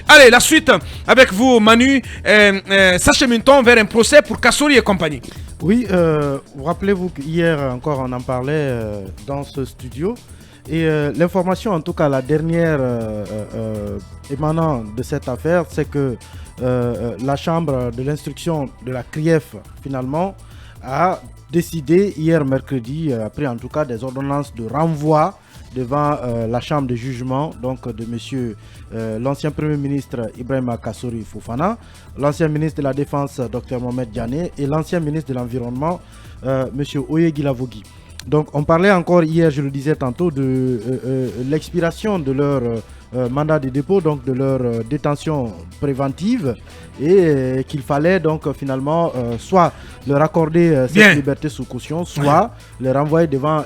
Allez, la suite avec vous, Manu. S'achemine-t-on vers un procès pour Kassory et compagnie? Oui, vous rappelez-vous qu'hier encore on en parlait dans ce studio. Et l'information, en tout cas la dernière émanant de cette affaire, c'est que la chambre de l'instruction de la CRIEF finalement a décidé hier mercredi, après en tout cas des ordonnances de renvoi devant la chambre de jugement donc de monsieur l'ancien premier ministre Ibrahima Kassory Fofana, l'ancien ministre de la Défense Dr Mohamed Diané et l'ancien ministre de l'Environnement monsieur Oyegui Lavogui. Donc on parlait encore hier, je le disais tantôt, de l'expiration de leur mandat de dépôt, donc de leur détention préventive, et qu'il fallait donc finalement soit leur accorder cette liberté sous caution, soit les renvoyer devant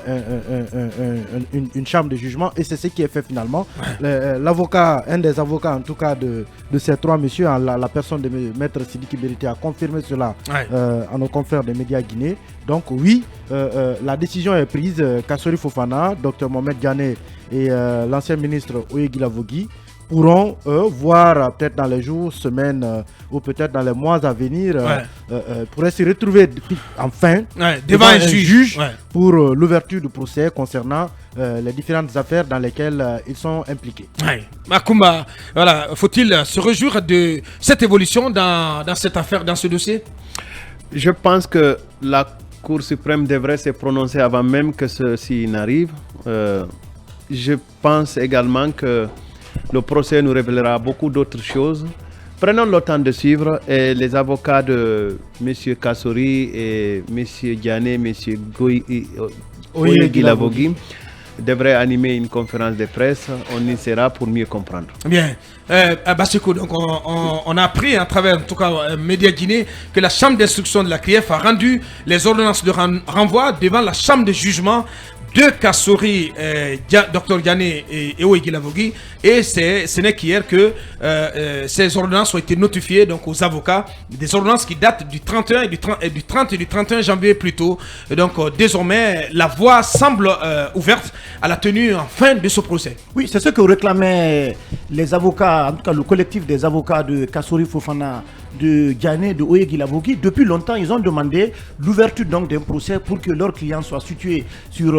une chambre de jugement, et c'est ce qui est fait finalement. L'avocat, un des avocats en tout cas de ces trois messieurs, la personne de Maître Sidiki Berité, a confirmé cela à nos confrères des médias guinéens. Donc oui, la décision est prise. Kassory Fofana, Dr Mohamed Diané et l'ancien ministre Oyegui Lavogui pourront voir peut-être dans les jours, semaines ou peut-être dans les mois à venir pourraient se retrouver enfin devant un juge pour l'ouverture du procès concernant les différentes affaires dans lesquelles ils sont impliqués. Makumba, voilà, faut-il se réjouir de cette évolution dans cette affaire, dans ce dossier? Je pense que la Cour suprême devrait se prononcer avant même que ceci n'arrive. Je pense également que le procès nous révélera beaucoup d'autres choses. Prenons le temps de suivre, et les avocats de M. Kassory et M. Diané, M. Oyegui Lavogui devrait animer une conférence de presse. On y sera pour mieux comprendre. Bien. Basseko, donc on a appris à travers, en tout cas, Média Guinée, que la chambre d'instruction de la CRIEF a rendu les ordonnances de renvoi devant la chambre de jugement de Kassory, Dr Diané et Oyegui Lavogui, et ce n'est qu'hier que ces ordonnances ont été notifiées donc aux avocats, des ordonnances qui datent du 31 et du 31 janvier plus tôt. Et donc désormais la voie semble ouverte à la tenue en fin de ce procès. Oui, c'est ce que réclamaient les avocats, en tout cas le collectif des avocats de Kassory Fofana, de Diané, de Oyegui Lavogui. Depuis longtemps, ils ont demandé l'ouverture donc d'un procès pour que leurs clients soient situés sur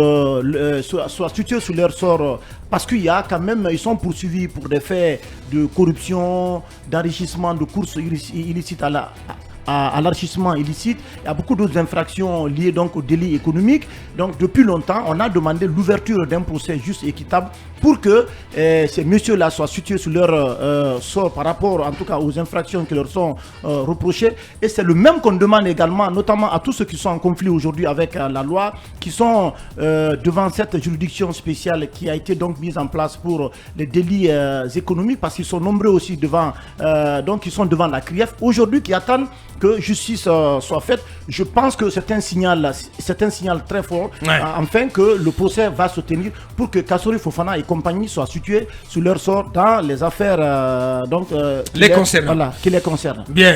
sur leur sort, parce qu'il y a quand même, ils sont poursuivis pour des faits de corruption, d'enrichissement, de courses illicites à l'enrichissement illicite. Il y a beaucoup d'autres infractions liées donc au délit économique. Donc depuis longtemps, on a demandé l'ouverture d'un procès juste et équitable pour que ces messieurs-là soient situés sur leur sort par rapport en tout cas aux infractions qui leur sont reprochées. Et c'est le même qu'on demande également, notamment à tous ceux qui sont en conflit aujourd'hui avec la loi, qui sont devant cette juridiction spéciale qui a été donc mise en place pour les délits économiques, parce qu'ils sont nombreux aussi devant, donc ils sont devant la CRIEF aujourd'hui, qui attendent que justice soit faite. Je pense que c'est un signal très fort, enfin que le procès va se tenir pour que Kassory Fofana et compagnie soient situés sur leur sort dans les affaires qui les concernent. Bien.